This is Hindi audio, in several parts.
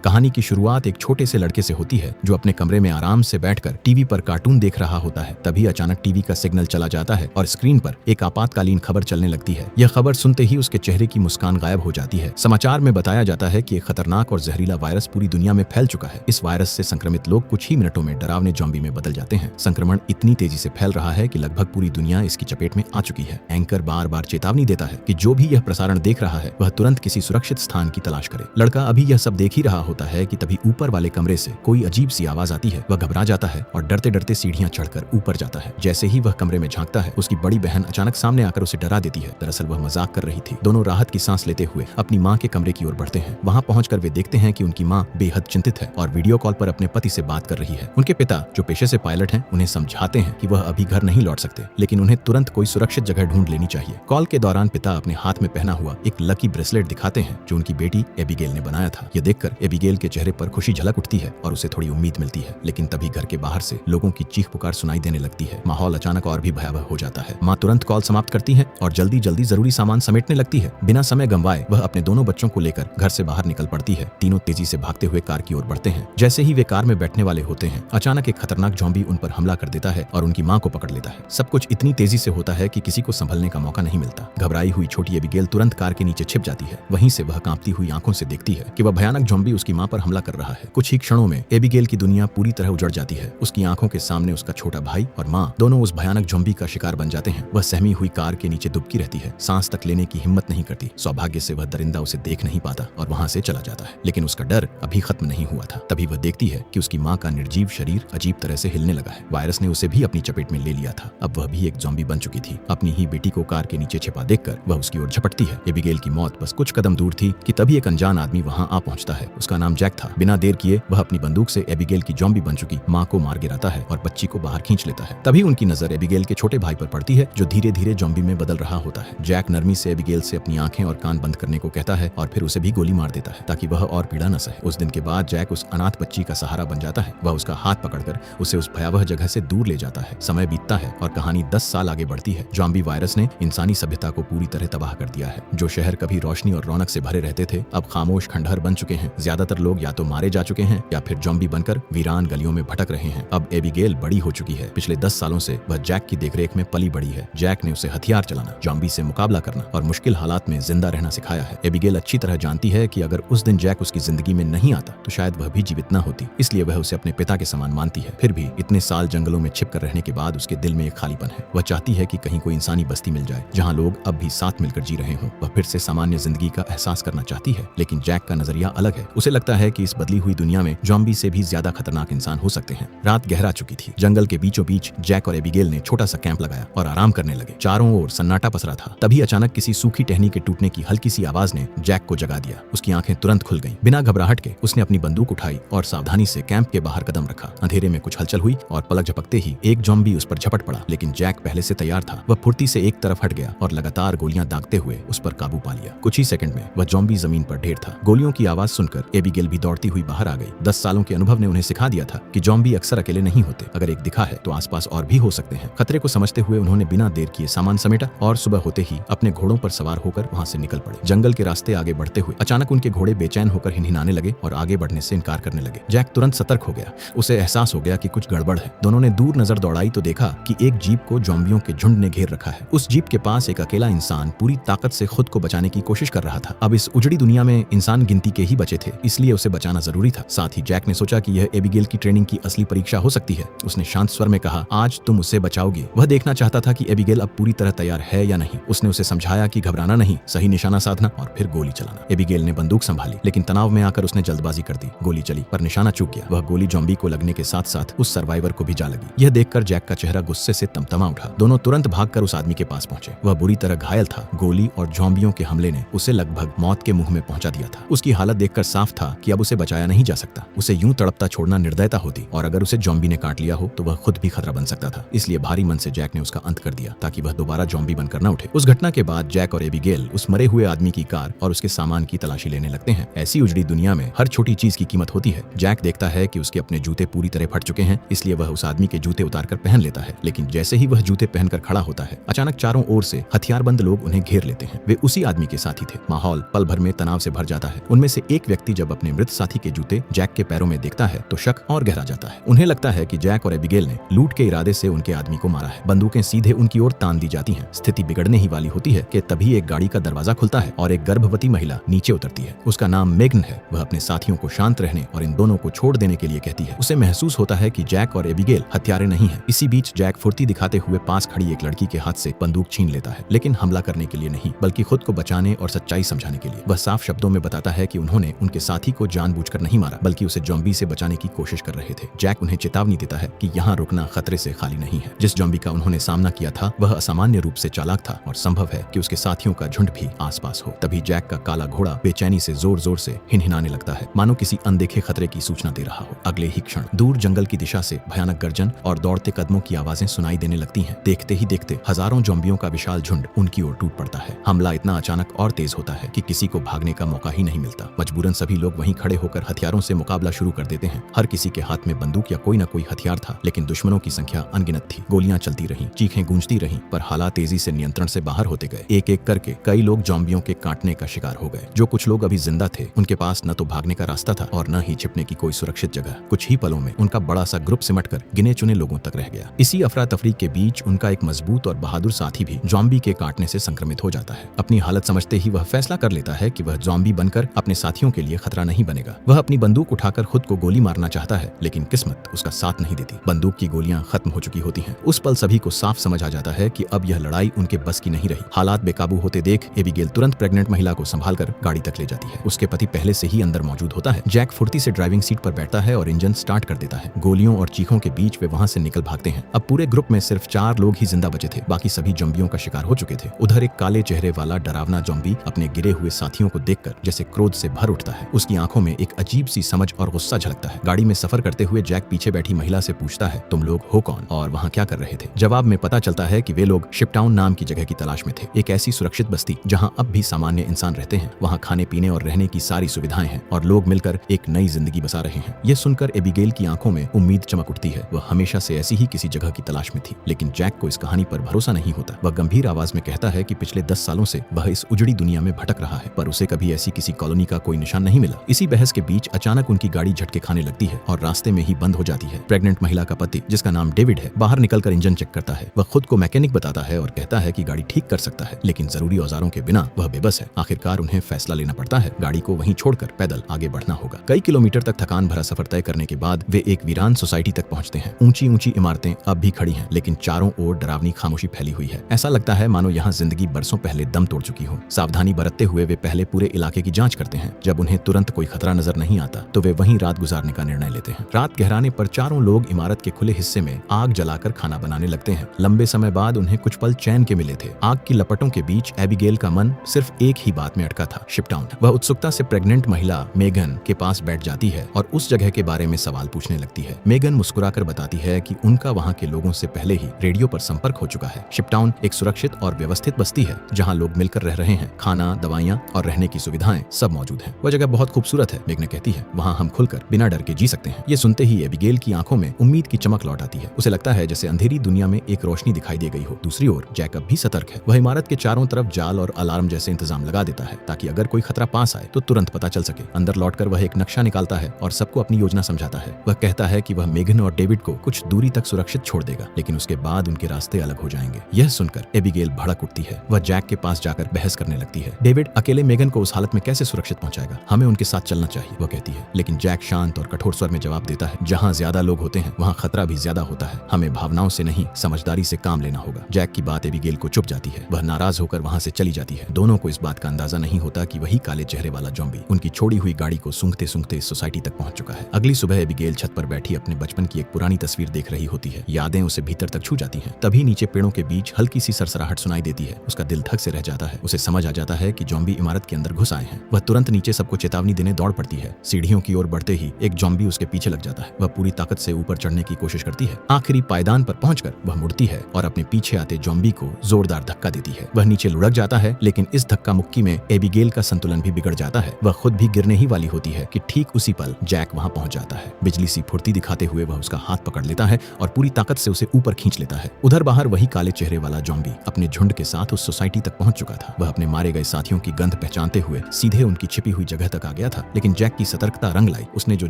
कहानी की शुरुआत एक छोटे से लड़के से होती है जो अपने कमरे में आराम से बैठकर टीवी पर कार्टून देख रहा होता है। तभी अचानक टीवी का सिग्नल चला जाता है और स्क्रीन पर एक आपातकालीन खबर चलने लगती है। यह खबर सुनते ही उसके चेहरे की मुस्कान गायब हो जाती है। समाचार में बताया जाता है कि एक खतरनाक और जहरीला वायरस पूरी दुनिया में फैल चुका है। इस वायरस से संक्रमित लोग कुछ ही मिनटों में डरावने ज़ॉम्बी में बदल जाते हैं। संक्रमण इतनी तेजी से फैल रहा है कि लगभग पूरी दुनिया इसकी चपेट में आ चुकी है। एंकर बार बार चेतावनी देता है कि जो भी यह प्रसारण देख रहा है वह तुरंत किसी सुरक्षित स्थान की तलाश करे। लड़का अभी यह सब देख ही रहा होता है कि तभी ऊपर वाले कमरे से कोई अजीब सी आवाज आती है। वह घबरा जाता है और डरते डरते सीढ़ियां चढ़कर ऊपर जाता है। जैसे ही वह कमरे में झांकता है, उसकी बड़ी बहन अचानक सामने आकर उसे डरा देती है। दरअसल वह मजाक कर रही थी। दोनों राहत की सांस लेते हुए अपनी माँ के कमरे की ओर बढ़ते हैं। वहाँ पहुंचकर वे देखते हैं कि उनकी माँ बेहद चिंतित है और वीडियो कॉल पर अपने पति से बात कर रही है। उनके पिता, जो पेशे से पायलट हैं, उन्हें समझाते हैं कि वह अभी घर नहीं लौट सकते, लेकिन उन्हें तुरंत कोई सुरक्षित जगह ढूंढ लेनी चाहिए। कॉल के दौरान पिता अपने हाथ में पहना हुआ एक लकी ब्रेसलेट दिखाते हैं जो उनकी बेटी एबिगेल ने बनाया था। यह देखकर एबिगेल के चेहरे पर खुशी झलक उठती है और उसे थोड़ी उम्मीद मिलती है। लेकिन तभी घर के बाहर से लोगों की चीख पुकार सुनाई देने लगती है। माहौल अचानक और भी भयावह हो जाता है। माँ तुरंत कॉल समाप्त करती है और जल्दी जल्दी जरूरी सामान समेटने लगती है। बिना समय गंवाए वह अपने दोनों बच्चों को लेकर घर से बाहर निकल पड़ती है। तीनों तेजी से भागते हुए कार की ओर बढ़ते हैं। जैसे ही वे कार में बैठने वाले होते हैं, अचानक एक खतरनाक ज़ॉम्बी उन पर हमला कर देता है और उनकी माँ को पकड़ लेता है। सब कुछ इतनी तेजी से होता है कि किसी को संभलने का मौका नहीं मिलता। घबराई हुई छोटी एबिगेल तुरंत कार के नीचे छिप जाती है। वहीं से वह कांपती हुई आंखों से देखती है कि वह भयानक ज़ॉम्बी उसकी माँ पर हमला कर रहा है। कुछ ही क्षणों में एबिगेल की दुनिया पूरी तरह उजड़ जाती है। उसकी आंखों के सामने उसका छोटा भाई और माँ दोनों उस भयानक ज़ॉम्बी का शिकार बन जाते हैं। वह सहमी हुई कार के नीचे दुबकी रहती है, सांस तक लेने की हिम्मत नहीं करती। सौभाग्य से वह दरिंदा उसे देख नहीं पाता और वहां से चला जाता है। लेकिन उसका डर अभी खत्म नहीं हुआ था। तभी वह देखती है कि उसकी माँ का निर्जीव शरीर अजीब तरह से हिलने लगा है। वायरस ने उसे भी अपनी चपेट में ले लिया था। अब वह भी एक ज़ॉम्बी बन चुकी थी। अपनी ही बेटी को कार के नीचे छिपा देखकर वह उसकी ओर झपटती है। एबिगेल की मौत बस कुछ कदम दूर थी कि तभी एक अनजान आदमी वहां आ पहुंचता है। उसका नाम जैक था। बिना देर किए वह अपनी बंदूक से एबिगेल की ज़ॉम्बी बन चुकी माँ को मार गिराता है और बच्ची को बाहर खींच लेता है। तभी उनकी नजर एबिगेल के छोटे भाई पर पड़ती है जो धीरे धीरे ज़ॉम्बी में बदल रहा होता है। जैक नरमी से एबिगेल से अपनी आंखें और कान बंद करने को कहता है और फिर उसे भी गोली मार देता है ताकि वह और पीड़ा न सहे। उस दिन के बाद जैक उस अनाथ बच्ची का सहारा बन जाता है। वह उसका हाथ पकड़कर उसे उस भयावह जगह से दूर ले जाता है। समय बीतता है और कहानी 10 साल आगे बढ़ती है। ज़ॉम्बी वायरस ने इंसानी सभ्यता को पूरी तरह तबाह कर दिया है। जो शहर कभी रोशनी और रौनक से भरे रहते थे, अब खामोश खंडहर बन चुके हैं। ज्यादातर लोग या तो मारे जा चुके हैं या फिर ज़ॉम्बी बनकर वीरान गलियों में भटक रहे हैं। अब एबिगेल बड़ी हो चुकी है। पिछले 10 सालों से वह जैक की देखरेख में पली बड़ी है। जैक ने उसे हथियार चलाना, ज़ॉम्बी से मुकाबला करना और मुश्किल हालात में जिंदा रहना सिखाया है। एबिगेल अच्छी तरह जानती है कि अगर उस दिन जैक उसकी जिंदगी में नहीं आता तो शायद वह भी जीवित न होती। इसलिए वह उसे अपने पिता के समान मानती है। फिर भी इतने साल जंगलों में छिपकर रहने के बाद उसके दिल में एक खालीपन है। वह चाहती है कि कहीं कोई इंसानी बस्ती मिल जाए जहाँ लोग अब भी साथ मिलकर जी रहे हों। वह फिर से सामान्य जिंदगी का एहसास करना चाहती है। लेकिन जैक का नजरिया अलग है। उसे लगता है कि इस बदली हुई दुनिया में ज़ॉम्बी से भी ज्यादा खतरनाक इंसान हो सकते हैं। रात गहरा चुकी थी। जंगल के बीचों बीच जैक और एबिगेल ने छोटा सा कैंप लगाया और आराम करने लगे। चारों ओर सन्नाटा पसरा था। तभी अचानक किसी सूखी टहनी के टूटने की हल्की सी आवाज ने जैक को जगा दिया। उसकी आंखें तुरंत खुल गईं। बिना घबराहट के उसने अपनी बंदूक उठाई और सावधानी से कैंप के बाहर कदम रखा। अंधेरे में कुछ हलचल हुई और पलक झपकते ही एक ज़ॉम्बी उस पर झपट पड़ा। लेकिन जैक पहले से तैयार था। वह फुर्ती से एक तरफ हट गया और लगातार गोलियां दागते हुए उस पर काबू पा लिया। कुछ ही सेकंड में वह ज़ॉम्बी जमीन पर ढेर था। गोलियों की आवाज सुनकर एबिगेल भी दौड़ती हुई बाहर आ गई। 10 सालों के अनुभव ने उन्हें सिखा दिया था कि ज़ॉम्बी अक्सर अकेले नहीं होते। अगर एक दिखा है तो आसपास और भी हो सकते हैं। खतरे को समझते हुए उन्होंने बिना देर किए सामान समेटा और सुबह होते ही अपने घोड़ों पर सवार होकर वहां से निकल पड़े। जंगल के रास्ते आगे बढ़ते हुए अचानक उनके घोड़े बेचैन होकर हिनहिनाने लगे और आगे बढ़ने से इनकार करने लगे। जैक तुरंत सतर्क हो गया। उसे एहसास हो गया कि कुछ गड़बड़ है। दोनों ने दूर नजर दौड़ाई तो देखा कि एक जीप को ज़ॉम्बियों के झुंड ने घेर रखा है। उस जीप के पास एक अकेला इंसान पूरी ताकत से खुद को बचाने की कोशिश कर रहा था। अब इस उजड़ी दुनिया में इंसान गिनती के ही बचे थे, इसलिए उसे बचाना जरूरी था। साथ ही जैक ने सोचा कि यह एबिगेल की ट्रेनिंग की असली परीक्षा हो सकती है। उसने शांत स्वर में कहा, आज तुम उसे बचाओगी। वह देखना चाहता था कि एबिगेल अब पूरी तरह तैयार है या नहीं। उसने उसे समझाया कि घबराना नहीं, सही निशाना साधना और फिर गोली चलाना। एबिगेल ने बंदूक संभाली, लेकिन तनाव में आकर उसने जल्दबाजी कर दी। गोली चली पर निशाना चूक गया। वह गोली ज़ॉम्बी को लगने के साथ साथ उस सर्वाइवर को भी जा लगी। यह देखकर जैक का चेहरा गुस्से से तमतमा उठा। दोनों तुरंत भागकर उस आदमी के पास पहुंचे। वह बुरी तरह घायल था। गोली और ज़ॉम्बियों के हमले ने उसे लगभग मौत के मुंह में पहुंचा दिया था। उसकी हालत देखकर साफ था कि अब उसे बचाया नहीं जा सकता। उसे यूं तड़पता छोड़ना निर्दयता होती और अगर उसे ज़ॉम्बी ने काट लिया हो तो वह खुद भी खतरा बन सकता था। इसलिए भारी मन से जैक ने उसका अंत कर दिया ताकि वह दोबारा ज़ॉम्बी बनकर न उठे। उस घटना के बाद जैक और एबिगेल उस मरे हुए आदमी की कार और उसके सामान की तलाशी लेने लगते हैं। ऐसी उजड़ी दुनिया में हर छोटी चीज की कीमत होती है। जैक देखता है कि उसके अपने जूते पूरी तरह फट चुके हैं, इसलिए वह उस आदमी के जूते उतारकर पहन लेता है। लेकिन जैसे ही वह जूते पहनकर खड़ा होता है, अचानक चारों ओर से हथियारबंद लोग उन्हें घेर लेते हैं। वे उसी आदमी के साथी थे। माहौल पल भर में तनाव से भर जाता है। उनमें से एक व्यक्ति जब जब अपने मृत साथी के जूते जैक के पैरों में देखता है तो शक और गहरा जाता है। उन्हें लगता है कि जैक और एबिगेल ने लूट के इरादे से उनके आदमी को मारा है। बंदूकें सीधे उनकी ओर तान दी जाती हैं। स्थिति बिगड़ने ही वाली होती है कि तभी एक गाड़ी का दरवाजा खुलता है और एक गर्भवती महिला नीचे उतरती है। उसका नाम मेगन है। वह अपने साथियों को शांत रहने और इन दोनों को छोड़ देने के लिए कहती है। उसे महसूस होता है कि जैक और एबिगेल हत्यारे नहीं है। इसी बीच जैक फुर्ती दिखाते हुए पास खड़ी एक लड़की के हाथ से बंदूक छीन लेता है, लेकिन हमला करने के लिए नहीं बल्कि खुद को बचाने और सच्चाई समझाने के लिए। वह साफ शब्दों में बताता है कि उन्होंने उनके साथी को जानबूझकर नहीं मारा बल्कि उसे ज़ॉम्बी से बचाने की कोशिश कर रहे थे। जैक उन्हें चेतावनी देता है कि यहाँ रुकना खतरे से खाली नहीं है। जिस ज़ॉम्बी का उन्होंने सामना किया था वह असामान्य रूप से चालाक था और संभव है कि उसके साथियों का झुंड भी आसपास हो। तभी जैक का काला घोड़ा बेचैनी से जोर जोर से हिनहिनाने लगता है, मानो किसी अनदेखे खतरे की सूचना दे रहा हो। अगले ही क्षण दूर जंगल की दिशा से भयानक गर्जन और दौड़ते कदमों की आवाजें सुनाई देने लगती हैं। देखते ही देखते हजारों ज़ॉम्बियों का विशाल झुंड उनकी ओर टूट पड़ता है। हमला इतना अचानक और तेज होता है कि किसी को भागने का मौका ही नहीं मिलता। मजबूरन सभी लोग वहीं खड़े होकर हथियारों से मुकाबला शुरू कर देते हैं। हर किसी के हाथ में बंदूक या कोई न कोई हथियार था, लेकिन दुश्मनों की संख्या अनगिनत थी। गोलियां चलती रहीं, चीखें गूंजती रहीं, पर हालात तेजी से नियंत्रण से बाहर होते गए। एक एक करके कई लोग ज़ॉम्बियों के काटने का शिकार हो गए। जो कुछ लोग अभी जिंदा थे उनके पास न तो भागने का रास्ता था और न ही छिपने की कोई सुरक्षित जगह। कुछ ही पलों में उनका बड़ा सा ग्रुप सिमटकर गिने चुने लोगों तक रह गया। इसी अफरा तफरी के बीच उनका एक मजबूत और बहादुर साथी भी ज़ॉम्बी के काटने से संक्रमित हो जाता है। अपनी हालत समझते ही वह फैसला कर लेता है कि वह ज़ॉम्बी बनकर अपने साथियों के लिए खतरा नहीं बनेगा। वह अपनी बंदूक उठाकर खुद को गोली मारना चाहता है, लेकिन किस्मत उसका साथ नहीं देती। बंदूक की गोलियां खत्म हो चुकी होती हैं। उस पल सभी को साफ समझ आ जाता है कि अब यह लड़ाई उनके बस की नहीं रही। हालात बेकाबू होते देख एबिगेल तुरंत प्रेग्नेंट महिला को संभालकर गाड़ी तक ले जाती है। उसके पति पहले से ही अंदर मौजूद होता है। जैक फुर्ती से ड्राइविंग सीट पर बैठता है और इंजन स्टार्ट कर देता है। गोलियों और चीखों के बीच वे वहां से निकल भागते हैं। अब पूरे ग्रुप में सिर्फ 4 लोग ही जिंदा बचे थे, बाकी सभी ज़ॉम्बियों का शिकार हो चुके थे। उधर एक काले चेहरे वाला डरावना ज़ॉम्बी अपने गिरे हुए साथियों को देखकर जैसे क्रोध से भर उठता है। उसकी आंखों में एक अजीब सी समझ और गुस्सा झलकता है। गाड़ी में सफर करते हुए जैक पीछे बैठी महिला से पूछता है, तुम लोग हो कौन और वहाँ क्या कर रहे थे? जवाब में पता चलता है कि वे लोग शिपटाउन नाम की जगह की तलाश में थे। एक ऐसी सुरक्षित बस्ती जहाँ अब भी सामान्य इंसान रहते हैं। वहाँ खाने पीने और रहने की सारी सुविधाएं हैं और लोग मिलकर एक नई जिंदगी बसा रहे हैं। यह सुनकर एबिगेल की आंखों में उम्मीद चमक उठती है। वह हमेशा से ऐसी ही किसी जगह की तलाश में थी, लेकिन जैक को इस कहानी पर भरोसा नहीं होता। वह गंभीर आवाज में कहता है कि पिछले 10 सालों से वह इस उजड़ी दुनिया में भटक रहा है, पर उसे कभी ऐसी किसी कॉलोनी का कोई निशान नहीं मिला। इसी बहस के बीच अचानक उनकी गाड़ी झटके खाने लगती है और रास्ते में ही बंद हो जाती है। प्रेग्नेंट महिला का पति, जिसका नाम डेविड है, बाहर निकलकर इंजन चेक करता है। वह खुद को मैकेनिक बताता है और कहता है कि गाड़ी ठीक कर सकता है, लेकिन जरूरी औजारों के बिना वह बेबस है। आखिरकार उन्हें फैसला लेना पड़ता है, गाड़ी को वहीं छोड़कर पैदल आगे बढ़ना होगा। कई किलोमीटर तक थकान भरा सफर तय करने के बाद वे एक वीरान सोसाइटी तक पहुंचते हैं। ऊंची ऊंची इमारतें अब भी खड़ी हैं, लेकिन चारों ओर डरावनी खामोशी फैली हुई है। ऐसा लगता है मानो यहाँ जिंदगी बरसों पहले दम तोड़ चुकी हो। सावधानी बरतते हुए वे पहले पूरे इलाके की जांच करते हैं। जब उन्हें तुरंत कोई खतरा नजर नहीं आता तो वे वहीं रात गुजारने का निर्णय लेते हैं। रात गहराने पर चारों लोग इमारत के खुले हिस्से में आग जलाकर खाना बनाने लगते हैं। लंबे समय बाद उन्हें कुछ पल चैन के मिले थे। आग की लपटों के बीच एबिगेल का मन सिर्फ एक ही बात में अटका था, शिपटाउन। वह उत्सुकता से प्रेग्नेंट महिला मेगन के पास बैठ जाती है और उस जगह के बारे में सवाल पूछने लगती है। मेगन मुस्कुराकर बताती है कि उनका वहाँ के लोगों से पहले ही रेडियो पर संपर्क हो चुका है। शिपटाउन एक सुरक्षित और व्यवस्थित बस्ती है जहाँ लोग मिलकर रह रहे हैं। खाना, दवाइयाँ और रहने की सुविधाएं सब मौजूद हैं। वह जगह बहुत खूबसूरत है, मेगन कहती है। वहाँ हम खुलकर बिना डर के जी सकते हैं। ये सुनते ही एबिगेल की आंखों में उम्मीद की चमक लौट आती है। उसे लगता है जैसे अंधेरी दुनिया में एक रोशनी दिखाई दे गई हो। दूसरी ओर जैक अब भी सतर्क है। वह इमारत के चारों तरफ जाल और अलार्म जैसे इंतजाम लगा देता है ताकि अगर कोई खतरा पास आए तो तुरंत पता चल सके। अंदर लौटकर वह एक नक्शा निकालता है और सबको अपनी योजना समझाता है। वह कहता है कि वह मेगन और डेविड को कुछ दूरी तक सुरक्षित छोड़ देगा, लेकिन उसके बाद उनके रास्ते अलग हो जाएंगे। यह सुनकर एबिगेल भड़क उठती है। वह जैक के पास जाकर बहस करने लगती है। डेविड अकेले मेगन को उस हालत में कैसे सुरक्षित पहुंचाएगा? हमें उनके साथ चलना चाहिए, वह कहती है। लेकिन जैक शांत और कठोर स्वर में जवाब देता है, जहाँ ज्यादा लोग होते हैं वहाँ खतरा भी ज्यादा होता है। हमें भावनाओं से नहीं, समझदारी से काम लेना होगा। जैक की बात एबिगेल को चुप जाती है। वह नाराज होकर वहाँ से चली जाती है। दोनों को इस बात का अंदाजा नहीं होता कि वही काले चेहरे वाला ज़ॉम्बी उनकी छोड़ी हुई गाड़ी को सूंघते सूंघते इस सोसाइटी तक पहुंच चुका है। अगली सुबह एबिगेल छत पर बैठी अपने बचपन की एक पुरानी तस्वीर देख रही होती है। यादें उसे भीतर तक छू जाती हैं। तभी नीचे पेड़ों के बीच हल्की सी सरसराहट सुनाई देती है। उसका दिल धक से रह जाता है। उसे समझ आ जाता है कि ज़ॉम्बी इमारत के अंदर घुस आए हैं। वह तुरंत नीचे सबको चेतावनी देने दौड़ पड़ती है। सीढ़ियों की ओर बढ़ते ही एक ज़ॉम्बी उसके पीछे लग जाता है। वह पूरी ताकत से ऊपर चढ़ने की कोशिश करती है। आखिरी पायदान पर पहुंचकर वह मुड़ती है और अपने पीछे आते ज़ॉम्बी को जोरदार धक्का देती है। वह नीचे लुढ़क जाता है, लेकिन इस धक्का मुक्की में एबिगेल का संतुलन भी बिगड़ जाता है। वह खुद भी गिरने ही वाली होती है कि ठीक उसी पल जैक वहां पहुंच जाता है। बिजली सी फुर्ती दिखाते हुए वह उसका हाथ पकड़ लेता है और पूरी ताकत से उसे ऊपर खींच लेता है। उधर बाहर वही काले चेहरे वाला ज़ॉम्बी अपने झुंड के साथ उस सोसाइटी तक पहुंच चुका था। वह अपने मारे गए साथियों की गंध पहचानते हुए सीधे उनकी छिपी हुई जगह तक आ गया गया था, लेकिन जैक की सतर्कता रंग लाई। उसने जो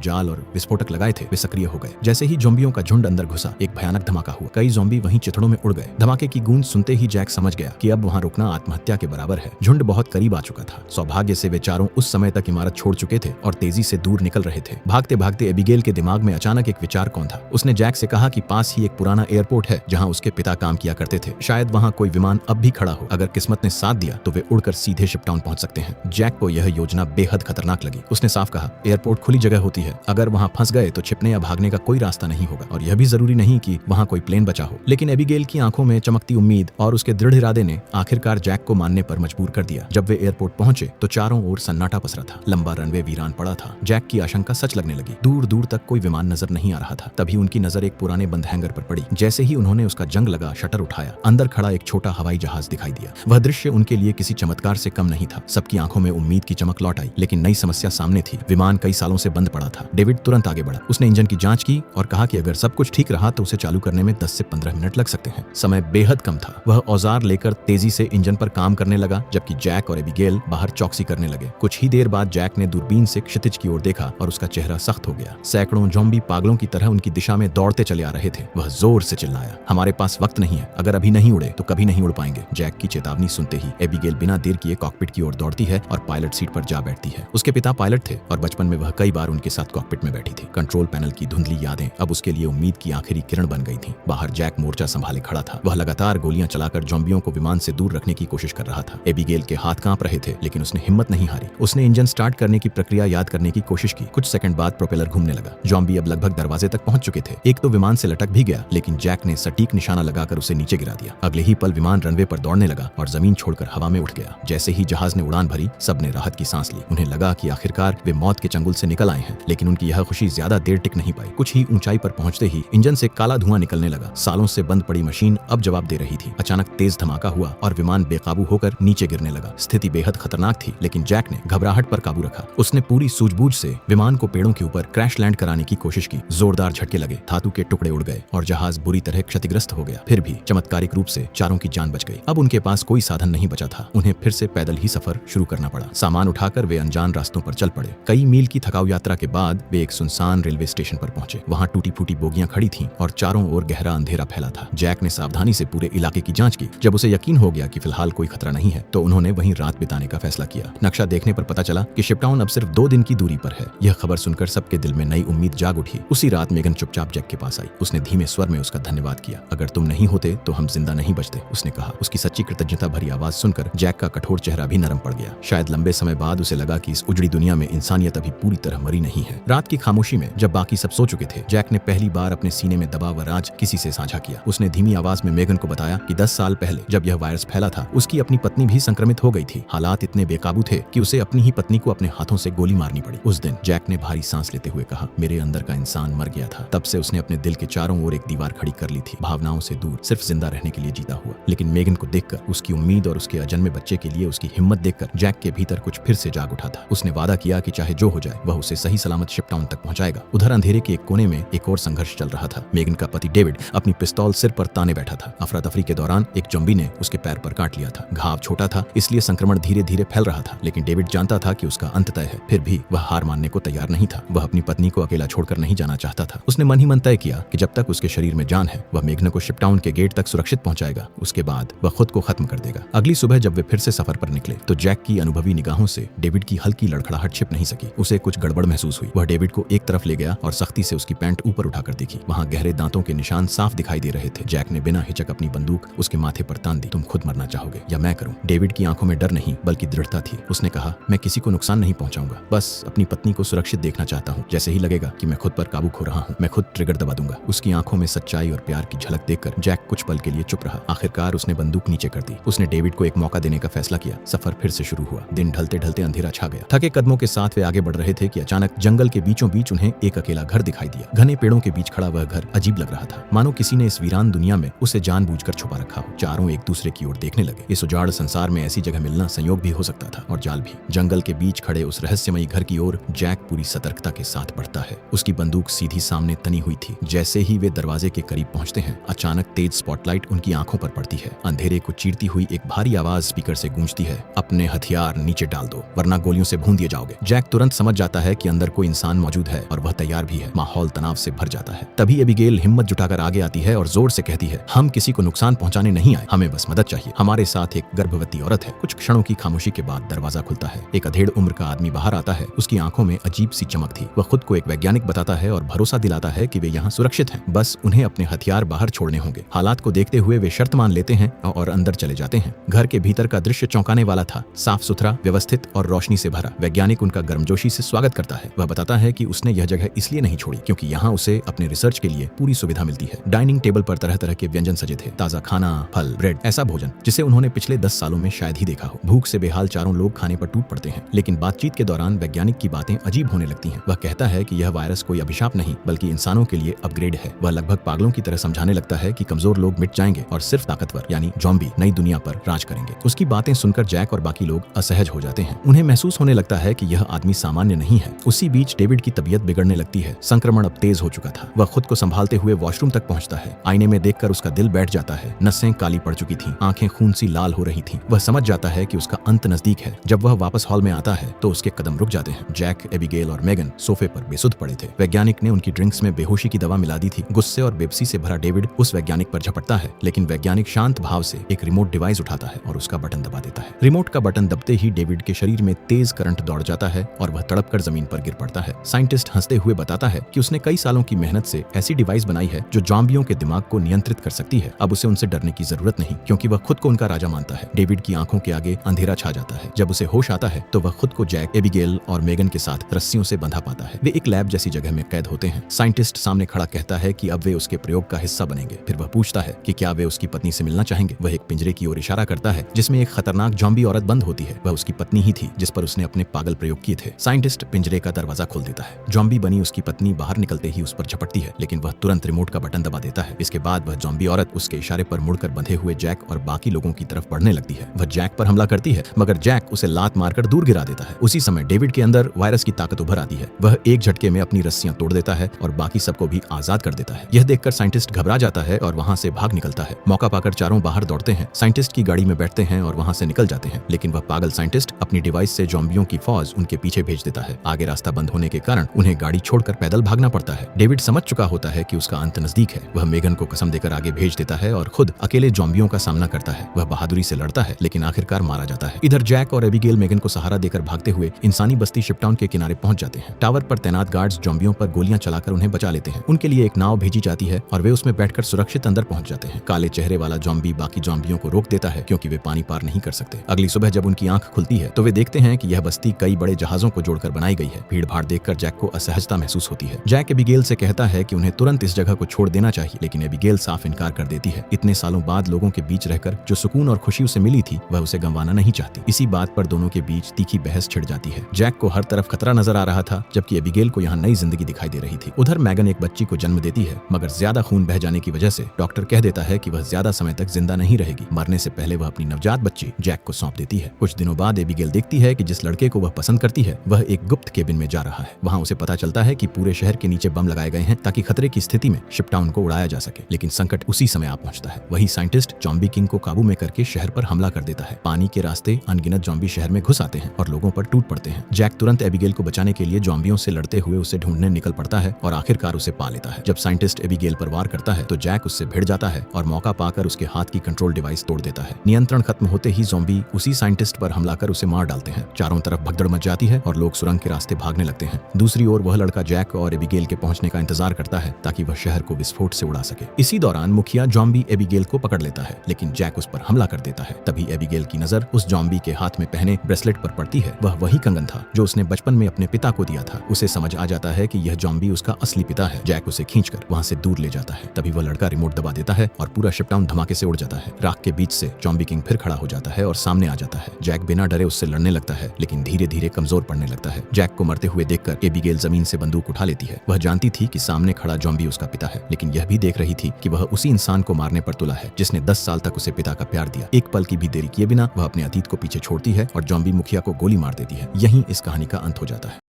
जाल और विस्फोटक लगाए थे वे सक्रिय हो गए। जैसे ही ज़ॉम्बियों का झुंड अंदर घुसा, एक भयानक धमाका हुआ। कई ज़ॉम्बी वहीं चिथड़ों में उड़ गए। धमाके की गूंज सुनते ही जैक समझ गया कि अब वहां रुकना आत्महत्या के बराबर है। झुंड बहुत करीब आ चुका था। सौभाग्य से वे चारों उस समय तक इमारत छोड़ चुके थे और तेजी से दूर निकल रहे थे। भागते भागते एबिगेल के दिमाग में अचानक एक विचार कौन था। उसने जैक से कहा कि पास ही एक पुराना एयरपोर्ट है जहां उसके पिता काम किया करते थे। शायद वहां कोई विमान अब भी खड़ा हो। अगर किस्मत ने साथ दिया तो वे उड़कर सीधे शिपटाउन पहुंच सकते हैं। जैक को यह योजना बेहद खतरनाक लगी। उसने साफ कहा, एयरपोर्ट खुली जगह होती है, अगर वहां फंस गए तो छिपने या भागने का कोई रास्ता नहीं होगा, और यह भी जरूरी नहीं कि वहां कोई प्लेन बचा हो। लेकिन एबिगेल की आंखों में चमकती उम्मीद और उसके दृढ़ इरादे ने आखिरकार जैक को मानने पर मजबूर कर दिया। जब वे एयरपोर्ट पहुंचे तो चारों ओर सन्नाटा पसरा था। लंबा रनवे वीरान पड़ा था। जैक की आशंका सच लगने लगी। दूर दूर तक कोई विमान नजर नहीं आ रहा था। तभी उनकी नजर एक पुराने बंद हैंगर पर पड़ी। जैसे ही उन्होंने उसका जंग लगा शटर उठाया, अंदर खड़ा एक छोटा हवाई जहाज दिखाई दिया। वह दृश्य उनके लिए किसी चमत्कार से कम नहीं था। सबकी आंखों में उम्मीद की चमक लौट आई। लेकिन नई समस्या सामने थी। विमान कई सालों से बंद पड़ा था। डेविड तुरंत आगे बढ़ा। उसने इंजन की जांच की और कहा कि अगर सब कुछ ठीक रहा तो उसे चालू करने में 10 से 15 मिनट लग सकते हैं। समय बेहद कम था। वह औजार लेकर तेजी से इंजन पर काम करने लगा, जबकि जैक और एबिगेल बाहर चौकसी करने लगे। कुछ ही देर बाद जैक ने दूरबीन से क्षितिज की ओर देखा और उसका चेहरा सख्त हो गया। सैकड़ों ज़ॉम्बी पागलों की तरह उनकी दिशा में दौड़ते चले आ रहे थे। वह जोर से चिल्लाया, हमारे पास वक्त नहीं है, अगर अभी नहीं उड़े तो कभी नहीं उड़ पाएंगे। जैक की चेतावनी सुनते ही एबिगेल बिना देर किए कॉकपिट की ओर दौड़ती है और पायलट सीट पर जा बैठती है। उसके पिता पायलट थे और बचपन में वह कई बार उनके साथ कॉकपिट में बैठी थी। कंट्रोल पैनल की धुंधली यादें अब उसके लिए उम्मीद की आखिरी किरण बन गई थी। बाहर जैक मोर्चा संभाले खड़ा था। वह लगातार गोलियां चलाकर ज़ॉम्बियों को विमान से दूर रखने की कोशिश कर रहा था। एबिगेल के हाथ कांप रहे थे, लेकिन उसने हिम्मत नहीं हारी। उसने इंजन स्टार्ट करने की प्रक्रिया याद करने की कोशिश की। कुछ सेकंड बाद प्रोपेलर घूमने लगा। ज़ॉम्बी अब लगभग दरवाजे तक पहुंच चुके थे। एक तो विमान से लटक भी गया, लेकिन जैक ने सटीक निशाना लगाकर उसे नीचे गिरा दिया। अगले ही पल विमान रनवे पर दौड़ने लगा और जमीन छोड़कर हवा में उठ गया। जैसे ही जहाज ने उड़ान भरी, सबने राहत की सांस ली। उन्हें लगा कि आखिरकार वे मौत के चंगुल से निकल आए हैं। लेकिन उनकी यह खुशी ज्यादा देर टिक नहीं पाई। कुछ ही ऊंचाई पर पहुंचते ही इंजन से काला धुआं निकलने लगा। सालों से बंद पड़ी मशीन अब जवाब दे रही थी। अचानक तेज धमाका हुआ और विमान बेकाबू होकर नीचे गिरने लगा। स्थिति बेहद खतरनाक थी, लेकिन जैक ने घबराहट पर काबू रखा। उसने पूरी सूझबूझ से विमान को पेड़ों के ऊपर क्रैश लैंड कराने की कोशिश की। जोरदार झटके लगे, धातु के टुकड़े उड़ गए और जहाज बुरी तरह क्षतिग्रस्त हो गया। फिर भी चमत्कारिक रूप से चारों की जान बच गई। अब उनके पास कोई साधन नहीं बचा था। उन्हें फिर से पैदल ही सफर शुरू करना पड़ा। सामान उठाकर वे अनजान रास्तों पर चल पड़े। कई मील की थकाऊ यात्रा के बाद वे एक सुनसान रेलवे स्टेशन पर पहुंचे। वहां टूटी फूटी बोगियां खड़ी थीं और चारों ओर गहरा अंधेरा फैला था। जैक ने सावधानी से पूरे इलाके की जांच की। जब उसे यकीन हो गया कि फिलहाल कोई खतरा नहीं है, तो उन्होंने वहीं रात बिताने का फैसला किया। नक्शा देखने पर पता चला कि शिपटाउन अब सिर्फ 2 दिन की दूरी पर है। यह खबर सुनकर सबके दिल में नई उम्मीद जाग उठी। उसी रात मेगन चुपचाप जैक के पास आई। उसने धीमे स्वर में उसका धन्यवाद किया। अगर तुम नहीं होते तो हम जिंदा नहीं बचते, उसने कहा। उसकी सच्ची कृतज्ञता भरी आवाज सुनकर जैक का कठोर चेहरा भी नरम पड़ गया। शायद लंबे समय बाद उसे लगा कि इस उजड़ी दुनिया में इंसानियत अभी पूरी तरह मरी नहीं है। रात की खामोशी में जब बाकी सब सो चुके थे, जैक ने पहली बार अपने सीने में दबा हुआ राज किसी से साझा किया। उसने धीमी आवाज में मेगन को बताया कि 10 साल पहले जब यह वायरस फैला था, उसकी अपनी पत्नी भी संक्रमित हो गई थी। हालात इतने बेकाबू थे कि उसे अपनी ही पत्नी को अपने हाथों से गोली मारनी पड़ी। उस दिन जैक ने भारी सांस लेते हुए कहा, मेरे अंदर का इंसान मर गया था। तब से उसने अपने दिल के चारों ओर एक दीवार खड़ी कर ली थी, भावनाओं से दूर, सिर्फ जिंदा रहने के लिए जीता हुआ। लेकिन मेगन को देखकर, उसकी उम्मीद और उसके अजन्मे बच्चे के लिए उसकी हिम्मत देखकर जैक के भीतर कुछ फिर से जाग उठा था। उसने वादा किया कि चाहे जो हो जाए वह उसे सही सलामत शिपटाउन तक पहुंचाएगा। उधर अंधेरे के एक कोने में एक और संघर्ष चल रहा था। मेगन का पति डेविड अपनी पिस्तौल सिर पर ताने बैठा था। अफरा तफरी के दौरान एक ज़ॉम्बी ने उसके पैर पर काट लिया था। घाव छोटा था, इसलिए संक्रमण धीरे धीरे फैल रहा था, लेकिन डेविड जानता था कि उसका अंत तय है। फिर भी वह हार मानने को तैयार नहीं था। वह अपनी पत्नी को अकेला छोड़कर नहीं जाना चाहता था। उसने मन ही मन तय किया कि जब तक उसके शरीर में जान है, वह मेघना को शिपटाउन के गेट तक सुरक्षित पहुंचाएगा। उसके बाद वह खुद को खत्म कर देगा। अगली सुबह जब वे फिर से सफर पर निकले, तो जैक की अनुभवी निगाहों से डेविड की हल्की लड़खड़ाहट छिप नहीं सकी। उसे कुछ गड़बड़ महसूस हुई। वह डेविड को एक तरफ ले गया और सख्ती से उसकी पैंट ऊपर उठाकर देखी। वहां गहरे दांतों के निशान साफ दिखाई दे रहे थे। जैक ने बिना हिचक अपनी बंदूक उसके माथे पर तान दी। तुम खुद मरना चाहोगे या मैं करूं? डेविड की आंखों में डर नहीं बल्कि दृढ़ता थी। उसने कहा, मैं किसी को नुकसान नहीं पहुंचाऊंगा, बस अपनी पत्नी को सुरक्षित देखना चाहता हूं। जैसे ही लगेगा कि मैं खुद पर काबू खो रहा हूं, मैं खुद ट्रिगर दबा दूंगा। उसकी आंखों में सच्चाई और प्यार की झलक देखकर जैक कुछ पल के लिए चुप रहा। आखिरकार उसने बंदूक नीचे कर दी। उसने डेविड को एक मौका देने का फैसला किया। सफर फिर से शुरू हुआ। दिन ढलते ढलते अंधेरा छा गया। थके कदमों के साथ वे आगे बढ़ रहे थे कि अचानक जंगल के बीचों बीच उन्हें एक अकेला घर दिखाई दिया। घने पेड़ों के बीच खड़ा वह घर अजीब लग रहा था, मानो किसी ने इस वीरान दुनिया में उसे जानबूझकर छुपा रखा हो। चारों एक दूसरे की ओर देखने लगे। इस उजाड़ संसार में ऐसी जगह मिलना संयोग भी हो सकता था और जाल भी। जंगल के बीच खड़े उस रहस्यमयी घर की ओर जैक पूरी सतर्कता के साथ बढ़ता है। उसकी बंदूक सीधी सामने तनी हुई थी। जैसे ही वे दरवाजे के करीब पहुंचते हैं, अचानक तेज स्पॉटलाइट उनकी आंखों पर पड़ती है। अंधेरे को चीरती हुई एक भारी आवाज स्पीकर से गूंजती है, अपने हथियार नीचे डाल दो वरना गोलियों से भून दिया दिए जाओगे। जैक तुरंत समझ जाता है कि अंदर कोई इंसान मौजूद है और वह तैयार भी है। माहौल तनाव से भर जाता है। तभी एबिगेल हिम्मत जुटाकर आगे आती है और जोर से कहती है, हम किसी को नुकसान पहुंचाने नहीं आए, हमें बस मदद चाहिए। हमारे साथ एक गर्भवती औरत है। कुछ क्षणों की खामोशी के बाद दरवाजा खुलता है। एक अधेड़ उम्र का आदमी बाहर आता है। उसकी आंखों में अजीब सी चमक थी। वह खुद को एक वैज्ञानिक बताता है और भरोसा दिलाता है कि वे यहाँ सुरक्षित हैं, बस उन्हें अपने हथियार बाहर छोड़ने होंगे। हालात को देखते हुए वे शर्त मान लेते हैं और अंदर चले जाते हैं। घर के भीतर का दृश्य चौंकाने वाला था। साफ सुथरा, व्यवस्थित और रोशनी से भरा। वैज्ञानिक उनका गर्मजोशी से स्वागत करता है। वह बताता है कि उसने यह जगह इसलिए नहीं छोड़ी क्योंकि यहाँ उसे अपने रिसर्च के लिए पूरी सुविधा मिलती है। डाइनिंग टेबल पर तरह तरह के व्यंजन सजे थे। ताजा खाना, फल, ब्रेड, ऐसा भोजन जिसे उन्होंने पिछले 10 सालों में शायद ही देखा हो। भूख से बेहाल चारों लोग खाने पर टूट पड़ते हैं। लेकिन बातचीत के दौरान वैज्ञानिक की बातें अजीब होने लगती हैं। वह कहता है कि यह वायरस कोई अभिशाप नहीं बल्कि इंसानों के लिए अपग्रेड है। वह लगभग पागलों की तरह समझाने लगता है कि कमजोर लोग मिट जाएंगे और सिर्फ ताकतवर यानी ज़ॉम्बी नई दुनिया पर राज करेंगे। उसकी बातें सुनकर जैक और बाकी लोग असहज हो जाते हैं। उन्हें महसूस होने लगता है कि यह आदमी सामान्य नहीं है। उसी बीच डेविड की तबीयत बिगड़ने लगती है। संक्रमण अब तेज हो चुका था। वह खुद को संभालते हुए वॉशरूम तक पहुंचता है। आईने में देखकर उसका दिल बैठ जाता है। नसें काली पड़ चुकी थीं, आंखें खून सी लाल हो रही थीं। वह समझ जाता है कि उसका अंत नजदीक है। जब वह वापस हॉल में आता है तो उसके कदम रुक जाते हैं। जैक, एबिगेल और मेगन सोफे पर बेसुध पड़े थे। वैज्ञानिक ने उनकी ड्रिंक्स में बेहोशी की दवा मिला दी थी। गुस्से और बेबसी से भरा डेविड उस वैज्ञानिक पर झपटता है, लेकिन वैज्ञानिक शांत भाव से एक रिमोट डिवाइस उठाता है और उसका बटन दबा देता है। रिमोट का बटन दबते ही डेविड के शरीर में तेज करंट दौड़ जाता है और वह तड़पकर जमीन पर गिर पड़ता है। साइंटिस्ट हंसते हुए बताता है कि उसने कई सालों की मेहनत से ऐसी डिवाइस बनाई है जो ज़ॉम्बियों के दिमाग को नियंत्रित कर सकती है। अब उसे उनसे डरने की जरूरत नहीं क्योंकि वह खुद को उनका राजा मानता है। डेविड की आंखों के आगे अंधेरा छा जाता है। जब उसे होश आता है तो वह खुद को जैक, एबिगेल और मेगन के साथ रस्सियों से बंधा पाता है। वे एक लैब जैसी जगह में कैद होते हैं। साइंटिस्ट सामने खड़ा कहता है कि अब वे उसके प्रयोग का हिस्सा बनेंगे। फिर वह पूछता है कि क्या वे उसकी पत्नी से मिलना चाहेंगे। वह एक पिंजरे की ओर इशारा करता है जिसमें एक खतरनाक ज़ॉम्बी औरत बंद होती है। वह उसकी पत्नी ही थी जिस पर उसने अपने पागल प्रयोग किए थे। साइंटिस्ट पिंजरे का दरवाजा खोल देता है। ज़ॉम्बी बनी उसकी पत्नी बाहर निकलते ही उस पर झपटती है, लेकिन वह तुरंत रिमोट का बटन दबा देता है। इसके बाद वह ज़ॉम्बी औरत उसके इशारे पर मुड़कर बंधे हुए जैक और बाकी लोगों की तरफ बढ़ने लगती है। वह जैक पर हमला करती है मगर जैक उसे लात मारकर दूर गिरा देता है। उसी समय डेविड के अंदर वायरस की ताकत उभर आती है। वह एक झटके में अपनी रस्सियां तोड़ देता है और बाकी सबको भी आजाद कर देता है। यह देखकर साइंटिस्ट घबरा जाता है और वहां से भाग निकलता है। मौका पाकर चारों बाहर दौड़ते हैं। साइंटिस्ट की गाड़ी में बैठते हैं और वहां से निकल जाते हैं, लेकिन वह पागल साइंटिस्ट अपनी डिवाइस से ज़ॉम्बियों की फौज उनके पीछे भेज देता है। आगे रास्ता बंद होने के कारण उन्हें गाड़ी छोड़कर पैदल भागना पड़ता है। डेविड समझ चुका होता है कि उसका अंत नजदीक है। वह मेगन को कसम देकर आगे भेज देता है और खुद अकेले ज़ॉम्बियों का सामना करता है। वह बहादुरी से लड़ता है लेकिन आखिरकार मारा जाता है। इधर जैक और एबिगेल मेगन को सहारा देकर भागते हुए इंसानी बस्ती शिपटाउन के किनारे पहुंच जाते हैं। टावर पर तैनात गार्ड्स ज़ॉम्बियों पर गोलियां चलाकर उन्हें बचा लेते हैं। उनके लिए एक नाव भेजी जाती है और वे उसमें बैठकर सुरक्षित अंदर पहुंच जाते हैं। काले चेहरे वाला ज़ॉम्बी बाकी ज़ॉम्बियों को रोक देता है क्योंकि वे पानी पार नहीं कर सकते। अगली सुबह जब उनकी आंख खुलती है तो वे देखते हैं कि यह बस्ती कई बड़े जहाजों को जोड़कर बनाई गई है। भीड़ भाड़ देखकर जैक को असहजता महसूस होती है। जैक एबिगेल से कहता है कि उन्हें तुरंत इस जगह को छोड़ देना चाहिए, लेकिन एबिगेल साफ इनकार कर देती है। इतने सालों बाद लोगों के बीच रहकर जो सुकून और खुशी उसे मिली थी वह उसे गंवाना नहीं चाहती। इसी बात पर दोनों के बीच तीखी बहस छिड़ जाती है। जैक को हर तरफ खतरा नजर आ रहा था जबकि एबिगेल को यहाँ नई जिंदगी दिखाई दे रही थी। उधर मैगन एक बच्ची को जन्म देती है मगर ज्यादा खून बह जाने की वजह से डॉक्टर कह देता है कि वह ज्यादा समय तक जिंदा नहीं रहेगी। मरने से पहले वह अपनी नवजात बच्ची जैक को सौंप देती है। कुछ दिनों बाद एबिगेल देखती है कि जिस लड़के को वह पसंद करती है वह एक गुप्त केबिन में जा रहा है। वहाँ उसे पता चलता है कि पूरे शहर के नीचे बम लगाए गए हैं ताकि खतरे की स्थिति में शिपटाउन को उड़ाया जा सके, लेकिन संकट उसी समय आ पहुंचता है। वही साइंटिस्ट ज़ॉम्बी किंग को काबू में करके शहर पर हमला कर देता है। पानी के रास्ते अनगिनत ज़ॉम्बी शहर में घुस आते हैं और लोगों पर टूट पड़ते हैं। जैक तुरंत एबिगेल को बचाने के लिए ज़ॉम्बियों से लड़ते हुए उसे ढूंढने निकल पड़ता है और आखिरकार उसे पा लेता है। जब साइंटिस्ट एबिगेल पर वार करता है तो जैक उससे भिड़ जाता है और मौका पाकर उसके हाथ की कंट्रोल डिवाइस तोड़ देता है। नियंत्रण खत्म होते ही ज़ॉम्बी उसी साइंटिस्ट पर हमला कर उसे मार डालते हैं। चारों तरफ भगदड़ मच जाती है और लोग सुरंग के रास्ते भागने लगते हैं। दूसरी ओर वह लड़का जैक और एबिगेल के पहुंचने का इंतजार करता है ताकि वह शहर को विस्फोट से उड़ा सके। इसी दौरान मुखिया ज़ॉम्बी एबिगेल को पकड़ लेता है, लेकिन जैक उस पर हमला कर देता है। तभी एबिगेल की नजर उस ज़ॉम्बी के हाथ में पहने ब्रेसलेट पर पड़ती है। वह वही कंगन था जो उसने बचपन में अपने पिता को दिया था। उसे समझ आ जाता है कि यह ज़ॉम्बी उसका असली पिता है। जैक उसे खींचकर वहां से दूर ले जाता है। तभी वह लड़का रिमोट दबा देता है और पूरा शिपटाउन धमाके से उड़ जाता है। राख के बीच से ज़ॉम्बी किंग फिर खड़ा हो जाता है और सामने आ जाता है। जैक बिना डरे उससे लड़ने लगता है, लेकिन धीरे धीरे कमजोर पड़ने लगता है। जैक को मरते हुए देखकर एबिगेल जमीन से बंदूक उठा लेती है। वह जानती थी कि सामने खड़ा ज़ॉम्बी उसका पिता है, लेकिन यह भी देख रही थी कि वह उसी इंसान को मारने पर तुला है जिसने 10 साल तक उसे पिता का प्यार दिया। एक पल की भी देरी किए बिना वह अपने अतीत को पीछे छोड़ती है और ज़ॉम्बी मुखिया को गोली मार देती है। यहीं इस कहानी का अंत हो जाता है।